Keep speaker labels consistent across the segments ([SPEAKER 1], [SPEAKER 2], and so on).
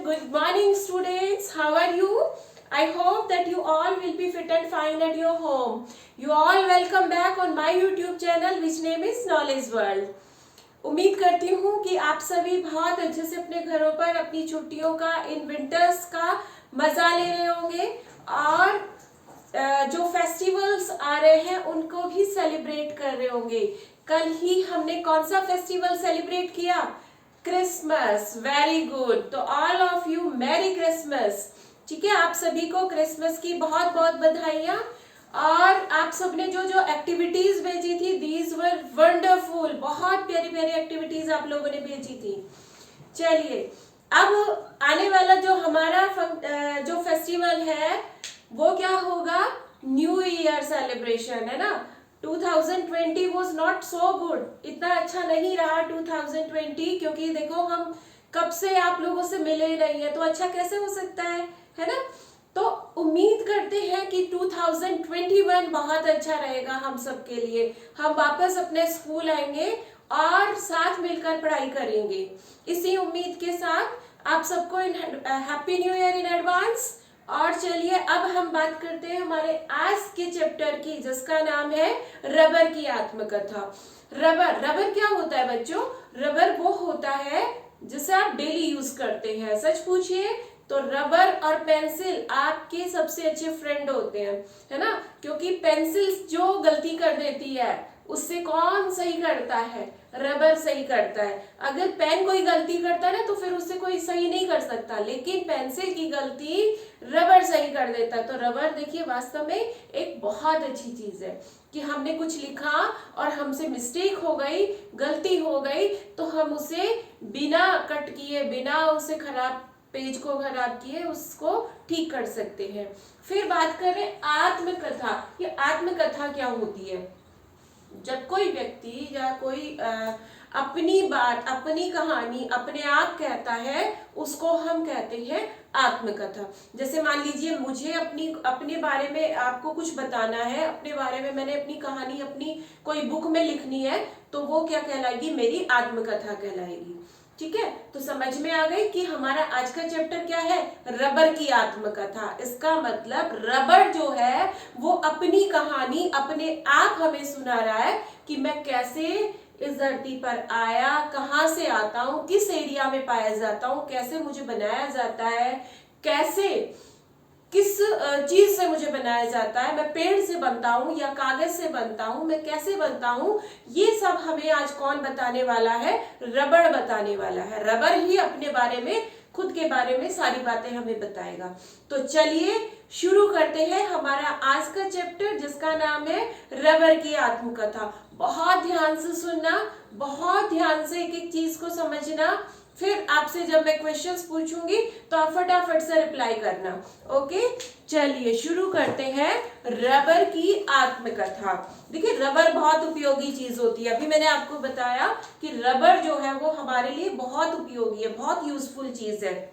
[SPEAKER 1] good morning students. How are you? I hope that you all will be fit and fine at your home. You all welcome back on my YouTube channel which name is Knowledge World. उम्मीद करती हूँ कि आप सभी बहुत अच्छे से अपने घरों पर अपनी छुट्टियों का इन विंटर्स का मजा ले रहे होंगे और जो फेस्टिवल्स आ रहे हैं उनको भी सेलिब्रेट कर रहे होंगे। कल ही हमने कौन सा फेस्टिवल सेलिब्रेट किया? क्रिसमस। Very good. तो all of you merry Christmas. ठीक है, आप सभी को क्रिसमस की बहुत बहुत बधाइयां। और आप सबने जो जो एक्टिविटीज भेजी थी दीज वर वंडरफुल। बहुत प्यारी प्यारी एक्टिविटीज आप लोगों ने भेजी थी। चलिए, अब आने वाला जो हमारा जो फेस्टिवल है वो क्या होगा? न्यू ईयर सेलिब्रेशन, है ना। 2020 was not so good, इतना अच्छा नहीं रहा 2020, क्योंकि देखो हम कब से आप लोगों से मिले ही नहीं है, तो अच्छा कैसे हो सकता है ना। तो उम्मीद करते हैं कि 2021 बहुत अच्छा रहेगा हम सबके लिए। हम वापस अपने स्कूल आएंगे और साथ मिलकर पढ़ाई करेंगे। इसी उम्मीद के साथ आप सबको happy new year in advance. और चलिए अब हम बात करते हैं हमारे आज के चैप्टर की, जिसका नाम है रबर की आत्मकथा। रबर क्या होता है बच्चों? रबर वो होता है जिसे आप डेली यूज करते हैं। सच पूछिए तो रबर और पेंसिल आपके सबसे अच्छे फ्रेंड होते हैं, है ना। क्योंकि पेंसिल जो गलती कर देती है उससे कौन सही करता है? रबर सही करता है। अगर पेन कोई गलती करता है ना तो फिर उससे कोई सही नहीं कर सकता, लेकिन पेंसिल की गलती रबर सही कर देता है। तो रबर देखिए वास्तव में एक बहुत अच्छी चीज है कि हमने कुछ लिखा और हमसे मिस्टेक हो गई, गलती हो गई, तो हम उसे बिना कट किए, बिना उसे खराब पेज को खराब किए उसको ठीक कर सकते हैं। फिर बात करें आत्मकथा। ये आत्मकथा क्या होती है? जब कोई व्यक्ति या कोई अपनी बात, अपनी कहानी अपने आप कहता है, उसको हम कहते हैं आत्मकथा। जैसे मान लीजिए मुझे अपने बारे में आपको कुछ बताना है, अपने बारे में मैंने अपनी कहानी अपनी कोई बुक में लिखनी है, तो वो क्या कहलाएगी? मेरी आत्मकथा कहलाएगी। ठीक है, तो समझ में आ गई कि हमारा आज का चैप्टर क्या है? रबर की आत्मकथा। इसका मतलब रबर जो है वो अपनी कहानी अपने आप हमें सुना रहा है कि मैं कैसे इस धरती पर आया, कहाँ से आता हूँ, किस एरिया में पाया जाता हूँ, कैसे मुझे बनाया जाता है, कैसे किस चीज से मुझे बनाया जाता है, मैं पेड़ से बनता हूँ या कागज से बनता हूँ, मैं कैसे बनता हूँ, ये सब हमें आज कौन बताने वाला है? रबर बताने वाला है। रबर ही अपने बारे में, खुद के बारे में सारी बातें हमें बताएगा। तो चलिए शुरू करते हैं हमारा आज का चैप्टर, जिसका नाम है रबर की आत्मकथा। बहुत ध्यान से सुनना, बहुत ध्यान से एक एक चीज को समझना। फिर आपसे जब मैं क्वेश्चंस पूछूंगी तो आप फटाफट से रिप्लाई करना। ओके, चलिए शुरू करते हैं रबर की आत्मकथा। देखिए रबर बहुत उपयोगी चीज होती है। अभी मैंने आपको बताया कि रबर जो है वो हमारे लिए बहुत उपयोगी है, बहुत यूजफुल चीज है।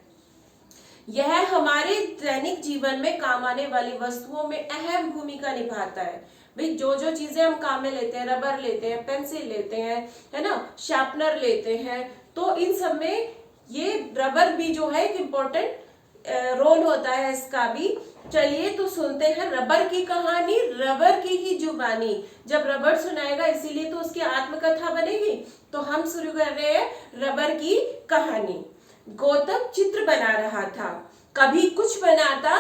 [SPEAKER 1] यह हमारे दैनिक जीवन में काम आने वाली वस्तुओं में अहम भूमिका निभाता है। भाई जो जो चीजें हम काम में लेते हैं, रबर लेते हैं, पेंसिल लेते हैं, है ना, शार्पनर लेते हैं, तो इन सब में ये रबर भी जो है एक इम्पोर्टेंट रोल होता है इसका भी। चलिए तो सुनते हैं रबर की कहानी, रबर की ही जुबानी। जब रबर सुनाएगा इसीलिए तो उसकी आत्मकथा बनेगी। तो हम शुरू कर रहे हैं रबर की कहानी। गौतम चित्र बना रहा था। कभी कुछ बनाता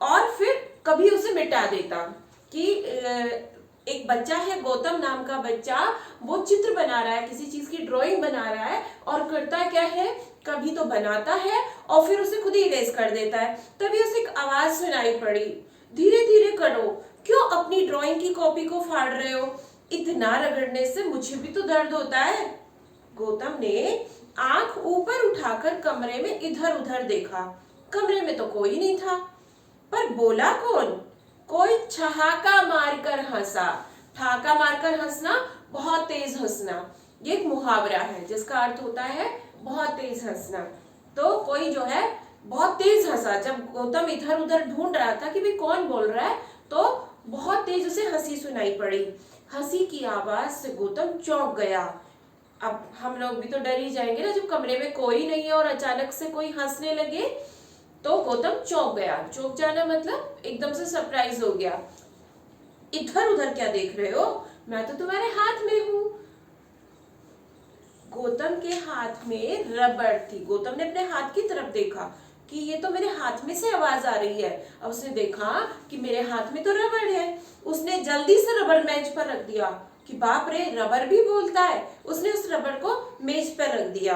[SPEAKER 1] और फिर कभी उसे मिटा देता। कि एक बच्चा है, गौतम नाम का बच्चा, वो चित्र बना रहा है, किसी चीज की ड्राइंग बना रहा है और करता क्या है? कभी तो बनाता है और फिर उसे खुद ही इरेज कर देता है। तभी उसे एक आवाज सुनाई पड़ी, धीरे धीरे करो, क्यों अपनी ड्राइंग की कॉपी को फाड़ रहे हो? इतना रगड़ने से मुझे भी तो दर्द होता है। गौतम ने आंख ऊपर उठाकर कमरे में इधर उधर देखा। कमरे में तो कोई नहीं था, पर बोला कौन? कोई ठहाका मारकर हंसा। ठहाका मारकर हंसना, बहुत तेज हंसना, ये एक मुहावरा है जिसका अर्थ होता है बहुत तेज हंसना। तो कोई जो है बहुत तेज हंसा। जब गौतम इधर उधर ढूंढ रहा था कि भाई कौन बोल रहा है, तो बहुत तेज उसे हंसी सुनाई पड़ी। हंसी की आवाज से गौतम चौंक गया। अब हम लोग भी तो डर ही जाएंगे ना, जब कमरे में कोई नहीं है और अचानक से कोई हंसने लगे। तो गौतम चौंक गया। चौंक जाना मतलब एकदम से सरप्राइज हो गया। इधर उधर क्या देख रहे हो, मैं तो तुम्हारे हाथ में हूँ। गौतम के हाथ में रबड़ थी। गौतम ने अपने हाथ की तरफ देखा कि ये तो मेरे हाथ में से आवाज आ रही है। अब उसने देखा कि मेरे हाथ में तो रबड़ है। उसने जल्दी से रबड़ मेज पर रख दिया कि बाप रे, रबड़ भी बोलता है। उसने उस रबड़ को मेज पर रख दिया।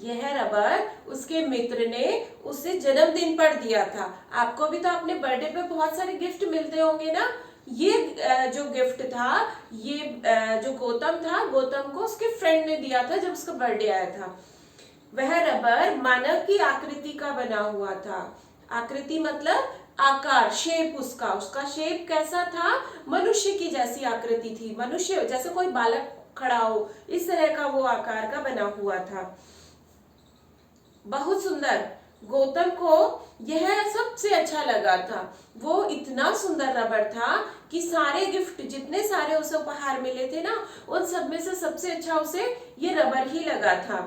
[SPEAKER 1] यह रबड़ उसके मित्र ने उसे जन्मदिन पर दिया था। आपको भी तो अपने बर्थडे पे बहुत सारे गिफ्ट मिलते होंगे ना। ये जो गिफ्ट था, ये जो गौतम था, गौतम को उसके फ्रेंड ने दिया था जब उसका बर्थडे आया था। वह रबर मानव की आकृति का बना हुआ था। आकृति मतलब आकार, शेप। उसका शेप कैसा था, मनुष्य की जैसी आकृति थी। मनुष्य जैसे कोई बालक खड़ा हो, इस तरह का वो आकार का बना हुआ था। बहुत सुंदर। गौतम को यह सबसे अच्छा लगा था। वो इतना सुंदर रबर था कि सारे गिफ्ट, जितने सारे उसे उपहार मिले थे ना, उन सब में से सबसे अच्छा उसे ये रबर ही लगा था।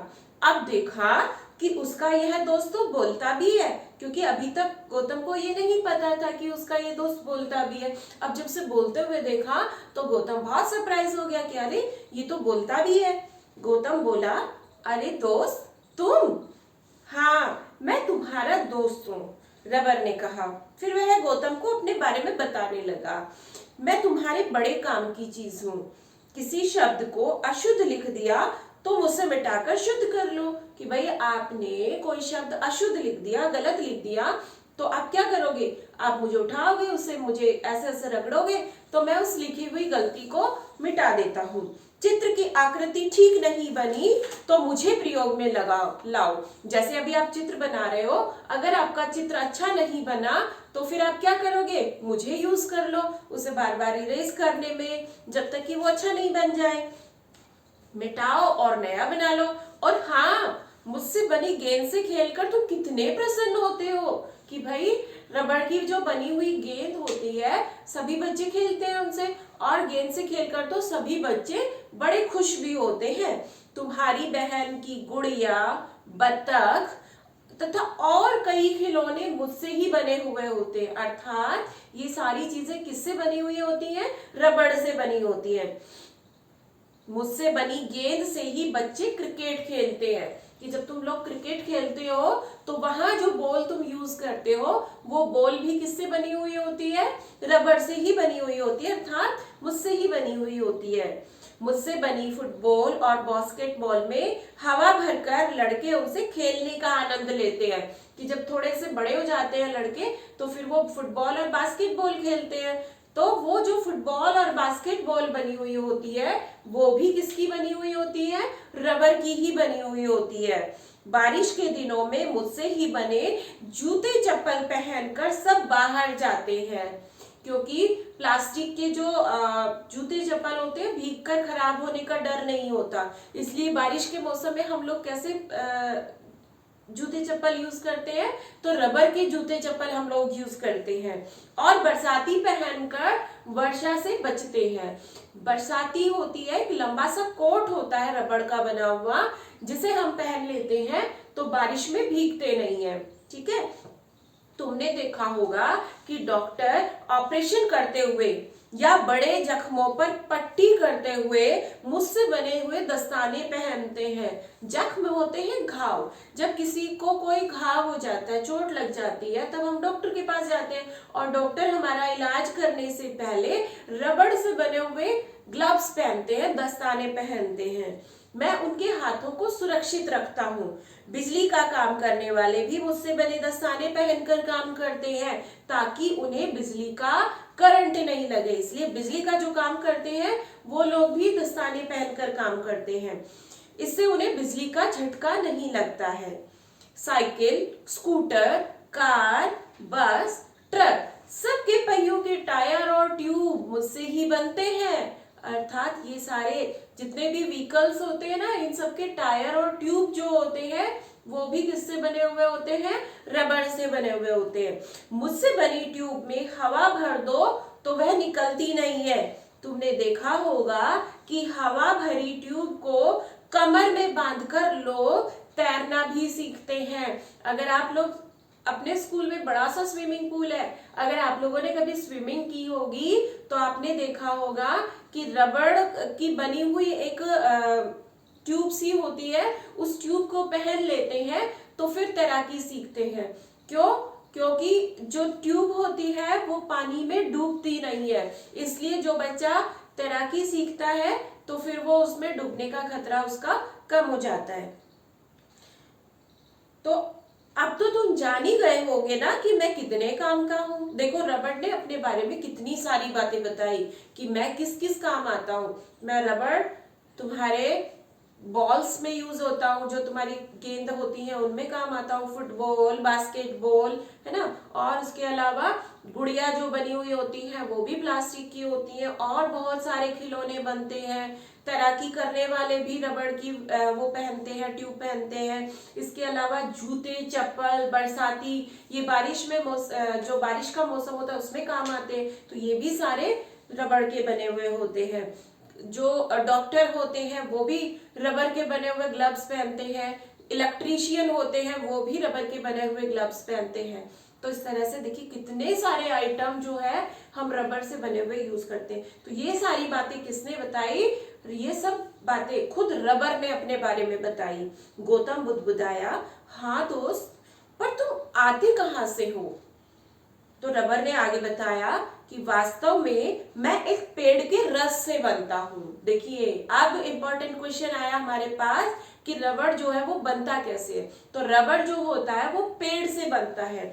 [SPEAKER 1] अब देखा कि उसका यह दोस्त तो बोलता भी है, क्योंकि अभी तक गौतम को ये नहीं पता था कि उसका ये दोस्त बोलता भी है। अब जब से बोलते हुए देखा तो गौतम बहुत सरप्राइज हो गया कि अरे, ये तो बोलता भी है। गौतम बोला, अरे दोस्त, तुम? हाँ, मैं तुम्हारा दोस्त हूँ, रबर ने कहा। फिर वह गौतम को अपने बारे में बताने लगा। मैं तुम्हारे बड़े काम की चीज हूँ। किसी शब्द को अशुद्ध लिख दिया तो उसे मिटाकर शुद्ध कर लो। कि भाई आपने कोई शब्द अशुद्ध लिख दिया, गलत लिख दिया, तो आप क्या करोगे? आप मुझे उठाओगे, उसे मुझे ऐसे ऐसे रगड़ोगे, तो मैं उस लिखी हुई गलती को मिटा देता हूँ। चित्र की आकृति ठीक नहीं बनी तो मुझे प्रयोग में लाओ। जैसे अभी आप चित्र बना रहे हो, अगर आपका चित्र अच्छा नहीं बना तो फिर आप क्या करोगे? मुझे यूज कर लो उसे बार बार इरेज करने में, जब तक कि वो अच्छा नहीं बन जाए। मिटाओ और नया बना लो। और हाँ, मुझसे बनी गेंद से खेलकर तुम कितने प्रसन्न होते हो कि भाई रबड़ की जो बनी हुई गेंद होती है, सभी बच्चे खेलते हैं उनसे, और गेंद से खेलकर तो सभी बच्चे बड़े खुश भी होते हैं। तुम्हारी बहन की गुड़िया, बत्तख तथा और कई खिलौने मुझसे ही बने हुए होते हैं। अर्थात ये सारी चीजें किससे बनी हुई होती हैं? रबड़ से बनी होती हैं। मुझसे बनी गेंद से ही बच्चे क्रिकेट खेलते हैं। कि जब तुम लोग क्रिकेट खेलते हो तो वहां जो बॉल तुम यूज करते हो, वो बॉल भी किससे बनी हुई होती है? रबर से ही बनी हुई होती है, अर्थात मुझसे ही बनी हुई होती है। मुझसे बनी फुटबॉल और बास्केटबॉल में हवा भरकर लड़के उनसे खेलने का आनंद लेते हैं। कि जब थोड़े से बड़े हो जाते हैं लड़के, तो फिर वो फुटबॉल और बास्केटबॉल खेलते हैं। तो वो जो फुटबॉल और बास्केटबॉल बनी हुई होती है, वो भी किसकी बनी हुई होती है? रबर की ही बनी हुई होती है। बारिश के दिनों में मुझसे ही बने जूते चप्पल पहनकर सब बाहर जाते हैं। क्योंकि प्लास्टिक के जो जूते चप्पल होते हैं, भीग कर खराब होने का डर नहीं होता, इसलिए बारिश के मौसम में हम लोग कैसे जूते चप्पल यूज करते हैं? तो रबर के जूते चप्पल हम लोग यूज करते हैं। और बरसाती पहनकर वर्षा से बचते हैं। बरसाती होती है, एक लंबा सा कोट होता है रबर का बना हुआ, जिसे हम पहन लेते हैं तो बारिश में भीगते नहीं है। ठीक है। तुमने देखा होगा कि डॉक्टर ऑपरेशन करते हुए या बड़े जख्मों पर पट्टी करते हुए मुझसे बने हुए दस्ताने पहनते हैं। जख्म होते हैं घाव। जब किसी को कोई घाव हो जाता है, चोट लग जाती है, तब हम डॉक्टर के पास जाते हैं और डॉक्टर हमारा इलाज करने से पहले रबड़ से बने हुए ग्लव्स पहनते हैं, दस्ताने पहनते हैं। मैं उनके हाथों को सुरक्षित रखता हूँ। बिजली का काम करने वाले भी मुझसे बने दस्ताने पहनकर काम करते हैं, ताकि उन्हें बिजली का करंट नहीं लगे। इसलिए बिजली का जो काम करते हैं वो लोग भी दस्ताने पहनकर काम करते हैं, इससे उन्हें बिजली का झटका नहीं लगता है। साइकिल, स्कूटर, कार, बस, ट्रक, सबके पहियों के टायर और ट्यूब मुझसे ही बनते हैं। अर्थात ये सारे जितने भी व्हीकल्स होते हैं ना, इन सबके टायर और ट्यूब जो होते हैं वो भी किससे बने हुए होते हैं? रबर से बने हुए होते हैं। मुझसे बनी ट्यूब में हवा भर दो तो वह निकलती नहीं है। तुमने देखा होगा कि हवा भरी ट्यूब को कमर में बांधकर लोग तैरना भी सीखते हैं। अगर आप लोग अपने स्कूल में बड़ा सा स्विमिंग पूल है, अगर आप लोगों ने कभी स्विमिंग की होगी तो आपने देखा होगा कि रबड़ की बनी हुई एक ट्यूब सी होती है, उस ट्यूब को पहन लेते हैं तो फिर तैराकी सीखते हैं। क्यों? क्योंकि जो ट्यूब होती है वो पानी में डूबती नहीं है, इसलिए जो बच्चा तैराकी सीखता है तो फिर वो उसमें डूबने का खतरा उसका कम हो जाता है। तो अब तो तुम जान ही गए होगे ना कि मैं कितने काम का हूँ। देखो रबड़ ने अपने बारे में कितनी सारी बातें बताई कि मैं किस किस काम आता हूँ। मैं रबड़ तुम्हारे बॉल्स में यूज होता हूँ, जो तुम्हारी गेंद होती है उनमें काम आता हूँ, फुटबॉल, बास्केटबॉल, है ना। और उसके अलावा गुड़िया जो बनी हुई होती है वो भी प्लास्टिक की होती है, और बहुत सारे खिलौने बनते हैं। तैराकी करने वाले भी रबड़ की वो पहनते हैं, ट्यूब पहनते हैं। इसके अलावा जूते, चप्पल, बरसाती, ये बारिश में जो बारिश का मौसम होता है उसमें काम आते हैं, तो ये भी सारे रबड़ के बने हुए होते हैं। जो डॉक्टर होते हैं वो भी रबर के बने हुए ग्लव्स पहनते हैं। इलेक्ट्रीशियन होते हैं वो भी रबर के बने हुए ग्लव्स पहनते हैं। तो इस तरह से देखिए कितने सारे आइटम जो है हम रबर से बने हुए यूज करते हैं। तो ये सारी बातें किसने बताई? ये सब बातें खुद रबर ने अपने बारे में बताई। गौतम बुद्ध बुदाया, हाँ दोस्त, पर तुम आते कहां से हो? तो रबर ने आगे बताया कि वास्तव में मैं एक पेड़ के रस से बनता हूं। देखिए अब इंपॉर्टेंट क्वेश्चन आया हमारे पास कि रबड़ जो है वो बनता कैसे है। तो रबड़ जो होता है वो पेड़ से बनता है।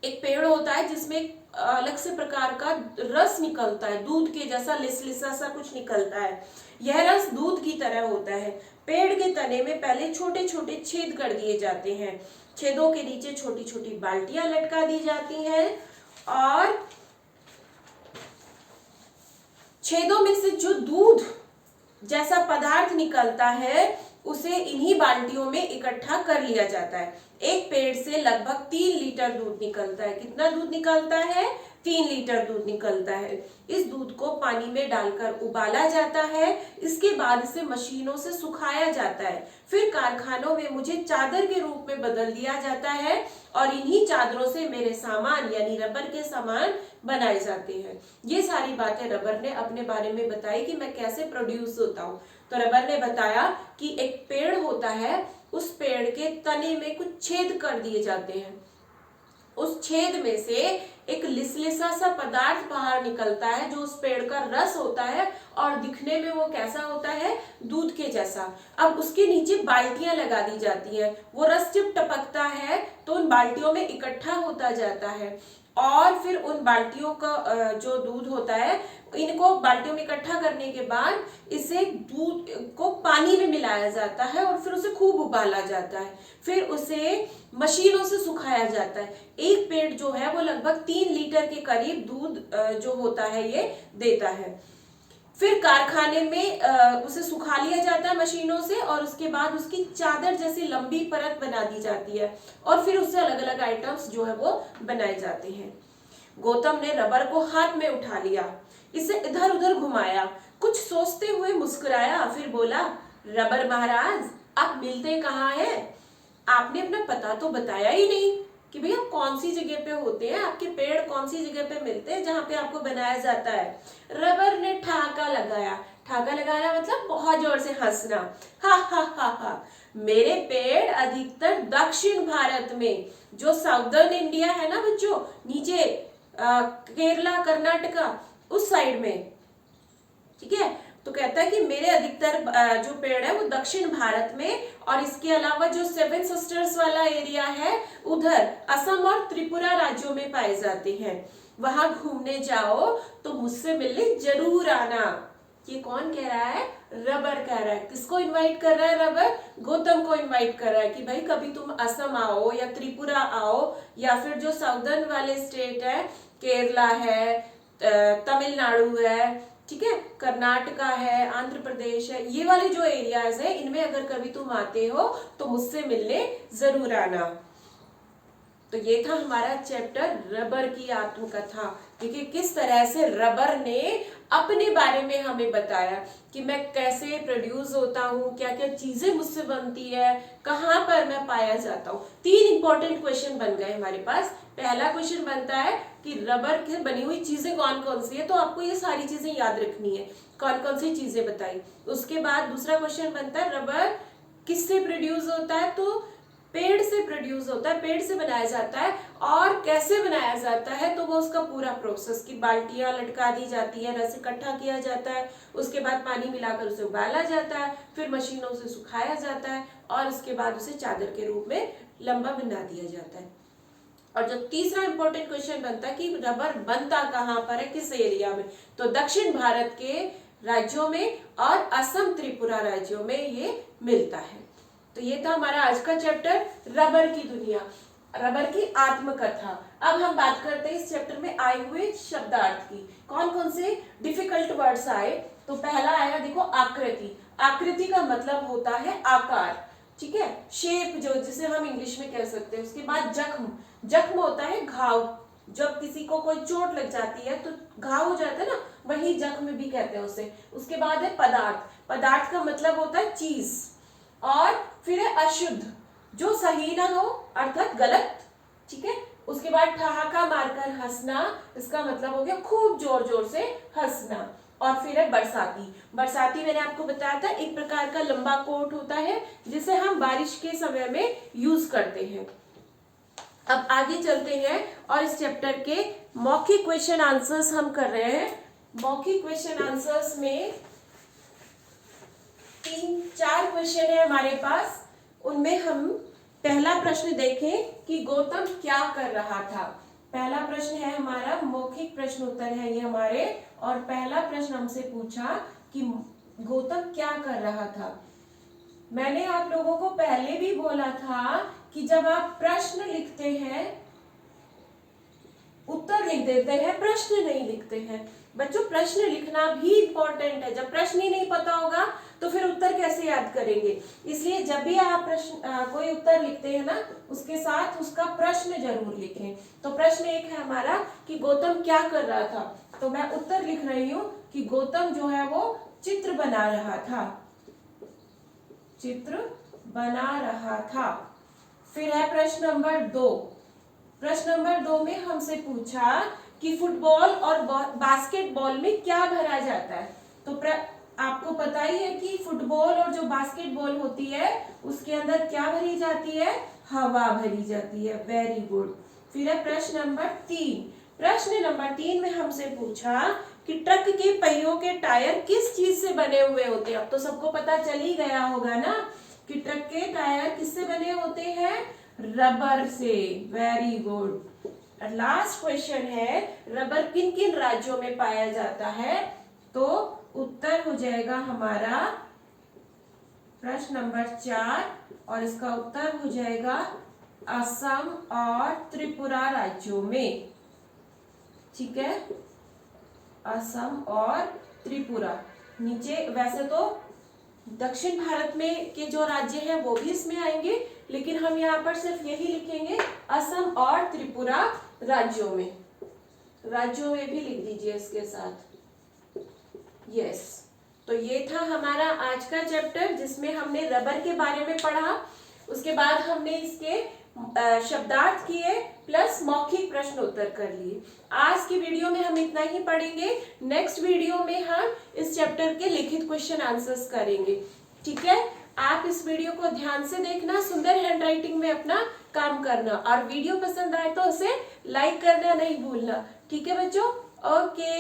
[SPEAKER 1] एक पेड़ होता है जिसमें अलग से प्रकार का रस निकलता है, दूध के जैसा लिसलिसा सा कुछ निकलता है। यह रस दूध की तरह होता है। पेड़ के तने में पहले छोटे छोटे छेद कर दिए जाते हैं। छेदों के नीचे छोटी छोटी बाल्टियां लटका दी जाती हैं, और छेदों में से जो दूध जैसा पदार्थ निकलता है उसे इन्हीं बाल्टियों में इकट्ठा कर लिया जाता है। एक पेड़ से लगभग 3 लीटर दूध निकलता है। कितना दूध निकलता है? 3 लीटर दूध निकलता है। इस दूध को पानी में डालकर उबाला जाता है। इसके बाद इसे मशीनों से सुखाया जाता है। फिर कारखानों में मुझे चादर के रूप में बदल दिया जाता है, और इन्हीं चादरों से मेरे सामान यानी रबर के सामान बनाए जाते हैं। ये सारी बातें रबर ने अपने बारे में बताई कि मैं कैसे प्रोड्यूस होता हूँ। तो रबर ने बताया कि एक पेड़ होता है, उस पेड़ के तने में कुछ छेद कर दिए जाते हैं। उस छेद में से एक लिसलिसा सा पदार्थ बाहर निकलता है जो उस पेड़ का रस होता है, और दिखने में वो कैसा होता है? दूध के जैसा। अब उसके नीचे बाल्टियां लगा दी जाती हैं। वो रस जब टपकता है तो उन बाल्टियों में इकट्ठा होता जाता है, और फिर उन बाल्टियों का जो दूध होता है, इनको बाल्टियों में इकट्ठा करने के बाद इसे दूध को पानी में मिलाया जाता है, और फिर उसे खूब उबाला जाता है। फिर उसे मशीनों से सुखाया जाता है। एक पेड़ जो है वो लगभग 3 लीटर के करीब दूध जो होता है ये देता है। फिर कारखाने में उसे सुखा लिया जाता है मशीनों से, और उसके बाद उसकी चादर जैसी लंबी परत बना दी जाती है, और फिर उससे अलग अलग आइटम्स जो है वो बनाए जाते हैं। गौतम ने रबर को हाथ में उठा लिया, इसे इधर उधर घुमाया, कुछ सोचते हुए मुस्कुराया, फिर बोला, रबर महाराज, आप मिलते कहाँ हैं? आपने अपना पता तो बताया ही नहीं कि भैया कौन सी जगह पे होते हैं, आपके पेड़ कौन सी जगह पे मिलते हैं जहाँ पे आपको बनाया जाता है। रबर ने ठहाका लगाया। ठहाका लगाना मतलब बहुत जोर से हंसना। हा हा हा हा। मेरे पेड़ अधिकतर दक्षिण भारत में, जो साउदर्न इंडिया है ना बच्चों, नीचे केरला, कर्नाटका, उस साइड में, ठीक है। तो कहता है कि मेरे अधिकतर जो पेड़ है वो दक्षिण भारत में, और इसके अलावा जो 7 सिस्टर्स वाला एरिया है उधर असम और त्रिपुरा राज्यों में पाए जाते हैं। वहां घूमने जाओ तो मुझसे मिलने जरूर आना। ये कौन कह रहा है? रबर कह रहा है। किसको इनवाइट कर रहा है रबर? गौतम को इनवाइट कर रहा है कि भाई कभी तुम असम आओ या त्रिपुरा आओ, या फिर जो साउदर्न वाले स्टेट है, केरला है, तमिलनाडु है, ठीक है, कर्नाटका है, आंध्र प्रदेश है, ये वाले जो एरियाज है, इनमें अगर कभी तुम आते हो तो मुझसे मिलने जरूर आना। तो ये था हमारा चैप्टर रबर की आत्मकथा। देखिए किस तरह से रबर ने अपने बारे में हमें बताया कि मैं कैसे प्रोड्यूस होता हूँ, क्या क्या चीजें मुझसे बनती है, कहाँ पर मैं पाया जाता हूँ। 3 इंपॉर्टेंट क्वेश्चन बन गए हमारे पास। पहला क्वेश्चन बनता है कि रबर की बनी हुई चीजें कौन कौन सी है, तो आपको ये सारी चीजें याद रखनी है, कौन कौन सी चीजें बताई। उसके बाद दूसरा क्वेश्चन बनता है रबर किससे प्रोड्यूस होता है, तो पेड़ से प्रोड्यूस होता है, पेड़ से बनाया जाता है। और कैसे बनाया जाता है, तो वो उसका पूरा प्रोसेस की बाल्टियां लटका दी जाती है, रस इकट्ठा किया जाता है, उसके बाद पानी मिलाकर उसे उबाला जाता है, फिर मशीनों से सुखाया जाता है और उसके बाद उसे चादर के रूप में लंबा बना दिया जाता है। और जो तीसरा इंपॉर्टेंट क्वेश्चन बनता है कि रबर बनता कहाँ पर है, किस एरिया में, तो दक्षिण भारत के राज्यों में और असम त्रिपुरा राज्यों में ये मिलता है। तो ये था हमारा आज का चैप्टर रबर की दुनिया, रबर की आत्मकथा। अब हम बात करते हैं इस चैप्टर में आए हुए शब्दार्थ की। कौन कौन से डिफिकल्ट वर्ड्स आए, तो पहला आया देखो आकृति। आकृति का मतलब होता है आकार, ठीक है, शेप जो जिसे हम इंग्लिश में कह सकते हैं। उसके बाद जख्म, जख्म होता है घाव, जब किसी को कोई चोट लग जाती है तो घाव हो जाता है ना, वही जख्म भी कहते हैं उसे। उसके बाद है पदार्थ, पदार्थ का मतलब होता है चीज। और फिर है अशुद्ध, जो सही ना हो अर्थात गलत, ठीक है। उसके बाद ठहाका मारकर हंसना, इसका मतलब हो गया खूब जोर जोर से हंसना। और फिर है बरसाती, बरसाती मैंने आपको बताया था एक प्रकार का लंबा कोट होता है जिसे हम बारिश के समय में यूज करते हैं। अब आगे चलते हैं और इस चैप्टर के मौखिक क्वेश्चन आंसर्स हम कर रहे हैं। मौखिक क्वेश्चन आंसर्स में 3-4 क्वेश्चन है हमारे पास। उनमें हम पहला प्रश्न देखें कि गौतम क्या कर रहा था। पहला प्रश्न है हमारा मौखिक प्रश्न उत्तर है ये हमारे, और पहला प्रश्न हमसे पूछा कि गौतम क्या कर रहा था। मैंने आप लोगों को पहले भी बोला था कि जब आप प्रश्न लिखते हैं उत्तर लिख देते हैं, प्रश्न नहीं लिखते हैं। बच्चों प्रश्न लिखना भी इंपॉर्टेंट है, जब प्रश्न ही नहीं पता होगा तो फिर उत्तर कैसे याद करेंगे। इसलिए जब भी आप प्रश्न कोई उत्तर लिखते हैं ना, उसके साथ उसका प्रश्न जरूर लिखें। तो प्रश्न एक है हमारा कि गौतम क्या कर रहा था, तो मैं उत्तर लिख रही हूँ कि गौतम जो है वो चित्र बना रहा था, चित्र बना रहा था। फिर है प्रश्न नंबर 2। प्रश्न नंबर 2 में हमसे पूछा कि फुटबॉल और बास्केटबॉल में क्या भरा जाता है। तो आपको पता ही है कि फुटबॉल और जो बास्केटबॉल होती है उसके अंदर क्या भरी जाती है, हवा भरी जाती है। Very good. फिर है प्रश्न नंबर 3। प्रश्न नंबर 3 में हमसे पूछा कि ट्रक के पहियों के टायर किस चीज से बने हुए होते हैं। अब तो सबको पता चल ही गया होगा ना कि ट्रक के टायर किससे बने होते हैं, रबर से। Very good. लास्ट क्वेश्चन है रबर किन किन राज्यों में पाया जाता है, तो उत्तर हो जाएगा हमारा प्रश्न नंबर 4 और इसका उत्तर हो जाएगा असम और त्रिपुरा राज्यों में, ठीक है, असम और त्रिपुरा। नीचे वैसे तो दक्षिण भारत में के जो राज्य हैं वो भी इसमें आएंगे, लेकिन हम यहाँ पर सिर्फ यही लिखेंगे असम और त्रिपुरा राज्यों में, राज्यों में भी लिख दीजिए इसके साथ। यस, तो ये था हमारा आज का चैप्टर जिसमें हमने रबर के बारे में पढ़ा। उसके बाद हमने इसके शब्दार्थ किए प्लस मौखिक प्रश्न उत्तर कर लिए। आज की वीडियो में हम इतना ही पढ़ेंगे। नेक्स्ट वीडियो में हम इस चैप्टर के लिखित क्वेश्चन आंसर्स करेंगे, ठीक है। आप इस वीडियो को ध्यान से देखना, सुंदर हैंडराइटिंग में अपना काम करना, और वीडियो पसंद आए तो उसे लाइक करना नहीं भूलना, ठीक है बच्चों। ओके।